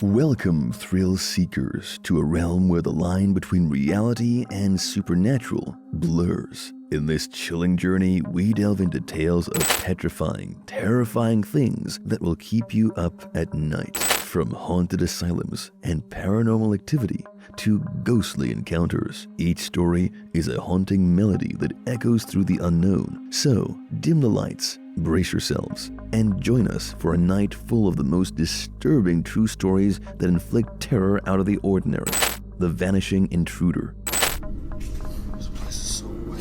Welcome, thrill seekers, to a realm where the line between reality and supernatural blurs. In this chilling journey, we delve into tales of petrifying, terrifying things that will keep you up at night. From haunted asylums and paranormal activity to ghostly encounters, each story is a haunting melody that echoes through the unknown. So, dim the lights, brace yourselves, and join us for a night full of the most disturbing true stories that inflict terror out of the ordinary. The Vanishing Intruder. This place is so wet.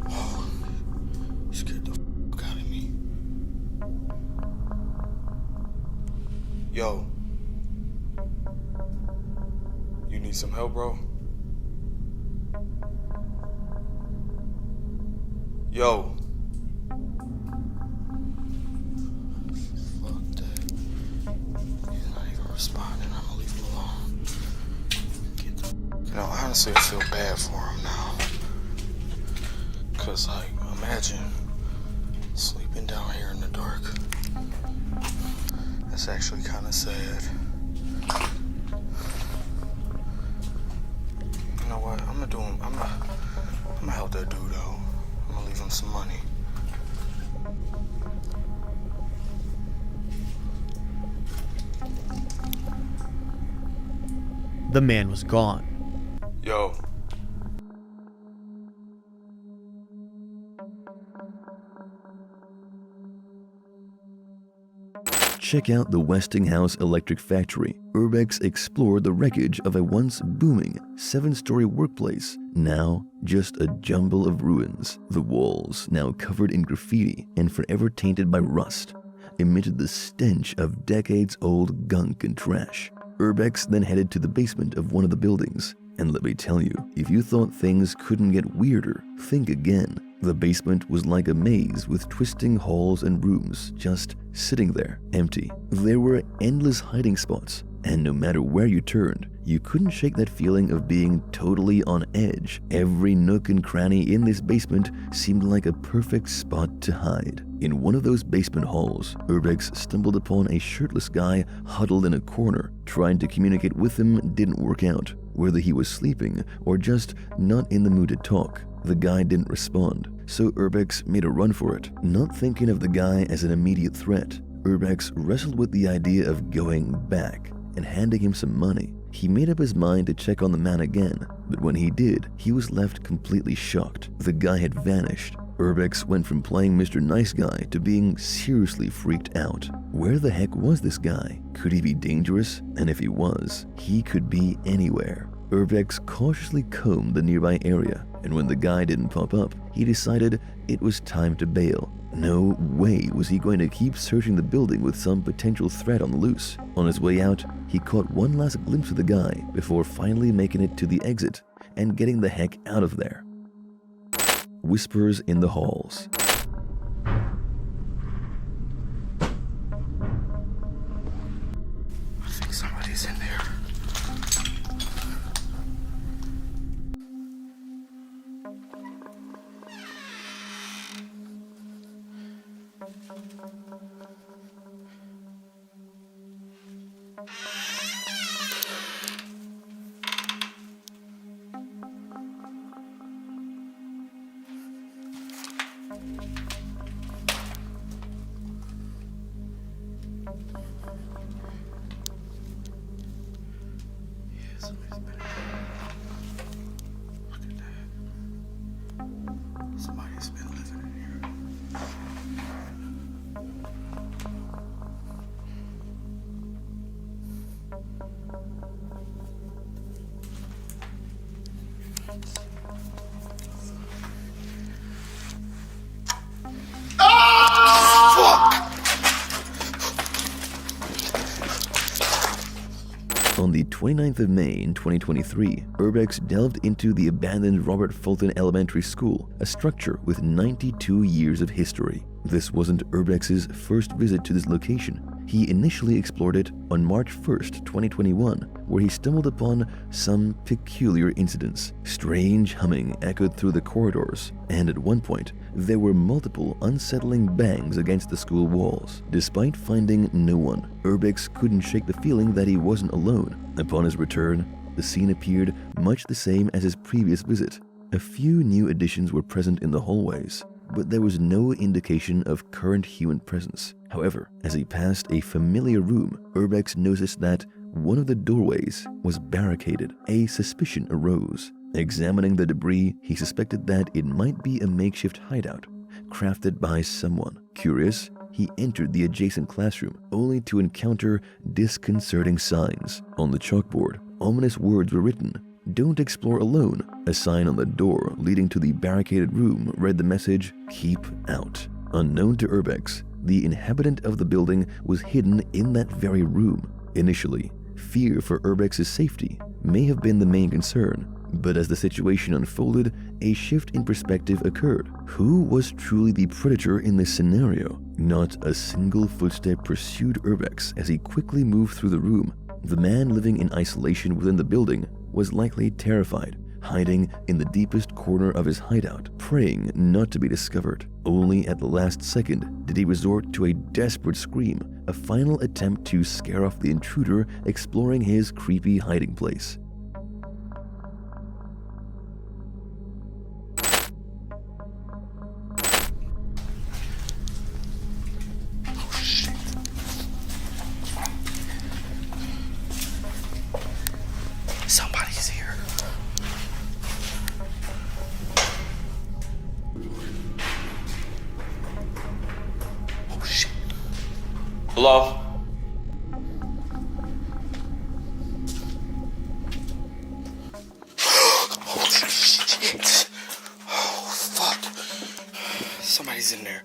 Oh, you scared the fuck out of me. Yo. You need some help, bro? Yo. Fuck that. He's not even responding. I'm gonna leave him alone. Get the You know, honestly, I feel bad for him now. Cause, like, imagine sleeping down here in the dark. That's actually kind of sad. You know what? I'm gonna help that dude out. I'm gonna leave him some money. The man was gone. Yo. Check out the WestingHouse Electric Factory. Urbex explored the wreckage of a once booming 7-story workplace, now just a jumble of ruins. The walls, now covered in graffiti and forever tainted by rust, emitted the stench of decades-old gunk and trash. Urbex then headed to the basement of one of the buildings. And let me tell you, if you thought things couldn't get weirder, think again. The basement was like a maze with twisting halls and rooms just sitting there, empty. There were endless hiding spots, and no matter where you turned, you couldn't shake that feeling of being totally on edge. Every nook and cranny in this basement seemed like a perfect spot to hide. In one of those basement halls, Urbex stumbled upon a shirtless guy huddled in a corner. Trying to communicate with him didn't work out, whether he was sleeping or just not in the mood to talk. The guy didn't respond, so Urbex made a run for it. Not thinking of the guy as an immediate threat, Urbex wrestled with the idea of going back and handing him some money. He made up his mind to check on the man again, but when he did, he was left completely shocked. The guy had vanished. Urbex went from playing Mr. Nice Guy to being seriously freaked out. Where the heck was this guy? Could he be dangerous? And if he was, he could be anywhere. Urbex cautiously combed the nearby area, and when the guy didn't pop up, he decided it was time to bail. No way was he going to keep searching the building with some potential threat on the loose. On his way out, he caught one last glimpse of the guy before finally making it to the exit and getting the heck out of there. Whispers in the halls. I think somebody's in there. Yeah, somebody's been in there. Look at that. Somebody's been living in here. On the 29th of May in 2023, Urbex delved into the abandoned Robert Fulton Elementary School, a structure with 92 years of history. This wasn't Urbex's first visit to this location. He initially explored it on March 1st, 2021, where he stumbled upon some peculiar incidents. Strange humming echoed through the corridors, and at one point, there were multiple unsettling bangs against the school walls. Despite finding no one, Urbex couldn't shake the feeling that he wasn't alone. Upon his return, the scene appeared much the same as his previous visit. A few new additions were present in the hallways, but there was no indication of current human presence. However, as he passed a familiar room, Urbex noticed that one of the doorways was barricaded. A suspicion arose. Examining the debris, he suspected that it might be a makeshift hideout, crafted by someone. Curious, he entered the adjacent classroom, only to encounter disconcerting signs. On the chalkboard, ominous words were written. "Don't explore alone." A sign on the door leading to the barricaded room read the message, "Keep out." Unknown to Urbex, the inhabitant of the building was hidden in that very room. Initially, fear for Urbex's safety may have been the main concern, but as the situation unfolded, a shift in perspective occurred. Who was truly the predator in this scenario? Not a single footstep pursued Urbex as he quickly moved through the room. The man living in isolation within the building was likely terrified, hiding in the deepest corner of his hideout, praying not to be discovered. Only at the last second did he resort to a desperate scream, a final attempt to scare off the intruder exploring his creepy hiding place. Somebody's here. Oh shit. Hello? Oh shit. Oh fuck. Somebody's in there.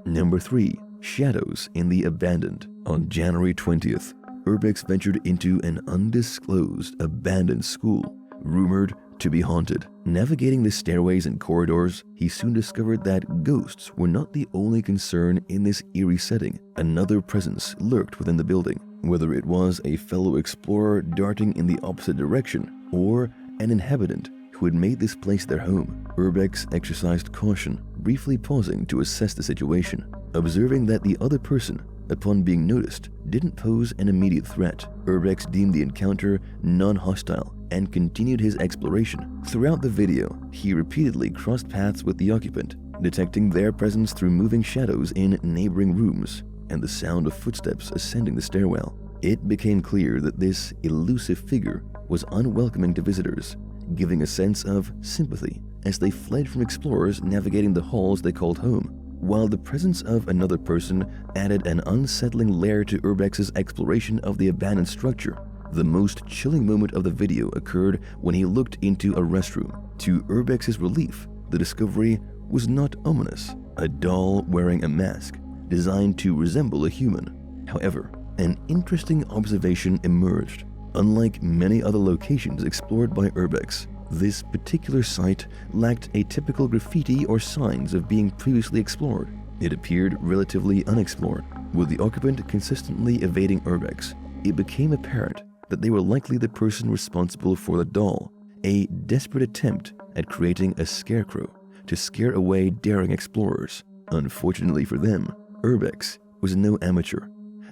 Number 3. Shadows in the Abandoned. On January 20th, Urbex ventured into an undisclosed abandoned school, rumored to be haunted. Navigating the stairways and corridors, he soon discovered that ghosts were not the only concern in this eerie setting. Another presence lurked within the building, whether it was a fellow explorer darting in the opposite direction or an inhabitant who had made this place their home. Urbex exercised caution, briefly pausing to assess the situation. Observing that the other person, upon being noticed, didn't pose an immediate threat, Urbex deemed the encounter non-hostile and continued his exploration. Throughout the video, he repeatedly crossed paths with the occupant, detecting their presence through moving shadows in neighboring rooms and the sound of footsteps ascending the stairwell. It became clear that this elusive figure was unwelcoming to visitors, giving a sense of sympathy as they fled from explorers navigating the halls they called home. While the presence of another person added an unsettling layer to Urbex's exploration of the abandoned structure, the most chilling moment of the video occurred when he looked into a restroom. To Urbex's relief, the discovery was not ominous, a doll wearing a mask designed to resemble a human. However, an interesting observation emerged. Unlike many other locations explored by Urbex, this particular site lacked a typical graffiti or signs of being previously explored. It appeared relatively unexplored. With the occupant consistently evading Urbex, it became apparent that they were likely the person responsible for the doll, a desperate attempt at creating a scarecrow to scare away daring explorers. Unfortunately for them, Urbex was no amateur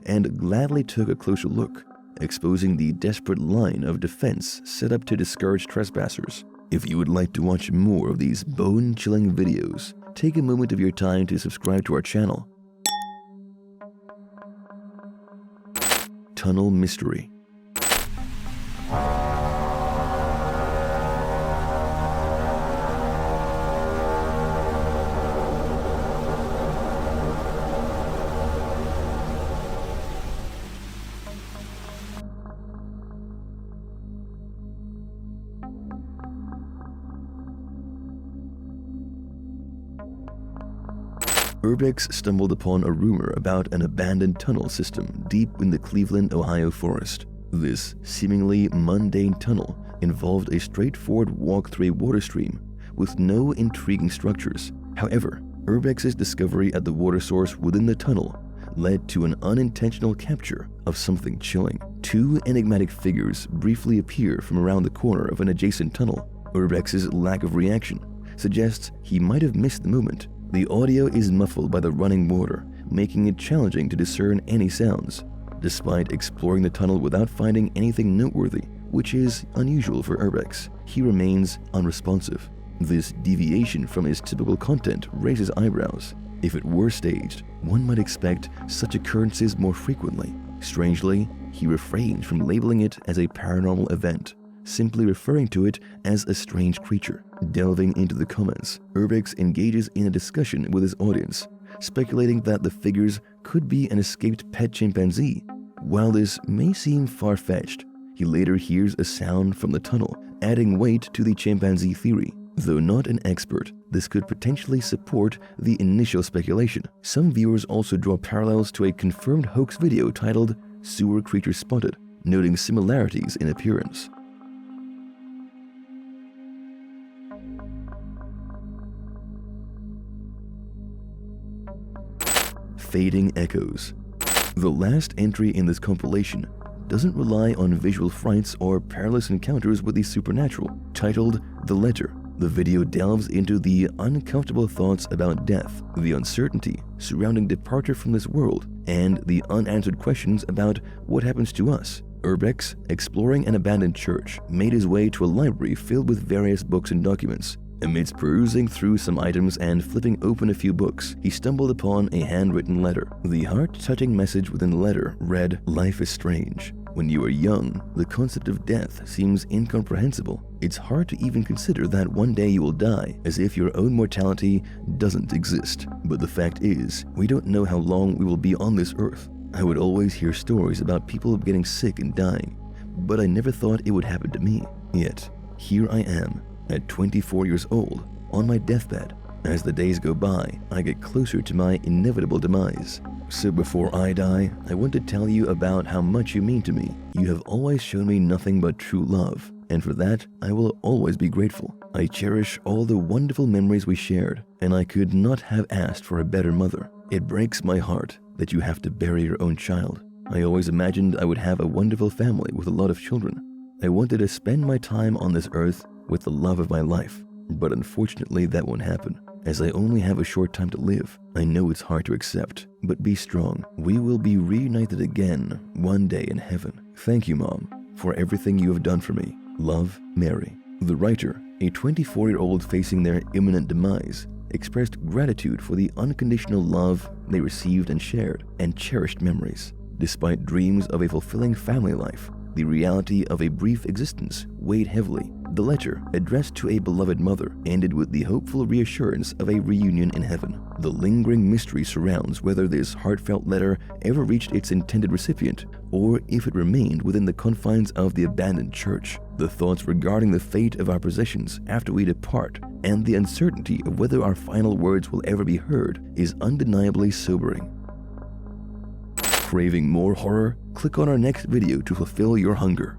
and gladly took a closer look, exposing the desperate line of defense set up to discourage trespassers. If you would like to watch more of these bone-chilling videos, take a moment of your time to subscribe to our channel. Tunnel Mystery. Urbex stumbled upon a rumor about an abandoned tunnel system deep in the Cleveland, Ohio forest. This seemingly mundane tunnel involved a straightforward walk through a water stream with no intriguing structures. However, Urbex's discovery at the water source within the tunnel led to an unintentional capture of something chilling. Two enigmatic figures briefly appear from around the corner of an adjacent tunnel. Urbex's lack of reaction suggests he might have missed the movement. The audio is muffled by the running water, making it challenging to discern any sounds. Despite exploring the tunnel without finding anything noteworthy, which is unusual for Urbex, he remains unresponsive. This deviation from his typical content raises eyebrows. If it were staged, one might expect such occurrences more frequently. Strangely, he refrains from labeling it as a paranormal event, simply referring to it as a strange creature. Delving into the comments, Urbex engages in a discussion with his audience, speculating that the figures could be an escaped pet chimpanzee. While this may seem far-fetched, he later hears a sound from the tunnel, adding weight to the chimpanzee theory. Though not an expert, this could potentially support the initial speculation. Some viewers also draw parallels to a confirmed hoax video titled "Sewer Creature Spotted," noting similarities in appearance. Fading echoes. The last entry in this compilation doesn't rely on visual frights or perilous encounters with the supernatural. Titled "The Ledger," the video delves into the uncomfortable thoughts about death, the uncertainty surrounding departure from this world, and the unanswered questions about what happens to us. Urbex, exploring an abandoned church, made his way to a library filled with various books and documents. Amidst perusing through some items and flipping open a few books, he stumbled upon a handwritten letter. The heart-touching message within the letter read, "Life is strange. When you are young, the concept of death seems incomprehensible. It's hard to even consider that one day you will die, as if your own mortality doesn't exist. But the fact is, we don't know how long we will be on this earth. I would always hear stories about people getting sick and dying, but I never thought it would happen to me. Yet, here I am, at 24 years old, on my deathbed. As the days go by, I get closer to my inevitable demise. So before I die, I want to tell you about how much you mean to me. You have always shown me nothing but true love, and for that, I will always be grateful. I cherish all the wonderful memories we shared, and I could not have asked for a better mother. It breaks my heart that you have to bury your own child. I always imagined I would have a wonderful family with a lot of children. I wanted to spend my time on this earth with the love of my life, but unfortunately that won't happen. As I only have a short time to live, I know it's hard to accept, but be strong. We will be reunited again one day in heaven. Thank you, Mom, for everything you have done for me. Love, Mary." The writer, a 24-year-old facing their imminent demise, expressed gratitude for the unconditional love they received and shared, and cherished memories. Despite dreams of a fulfilling family life, the reality of a brief existence weighed heavily. The letter, addressed to a beloved mother, ended with the hopeful reassurance of a reunion in heaven. The lingering mystery surrounds whether this heartfelt letter ever reached its intended recipient, or if it remained within the confines of the abandoned church. The thoughts regarding the fate of our possessions after we depart, and the uncertainty of whether our final words will ever be heard, is undeniably sobering. Craving more horror? Click on our next video to fulfill your hunger.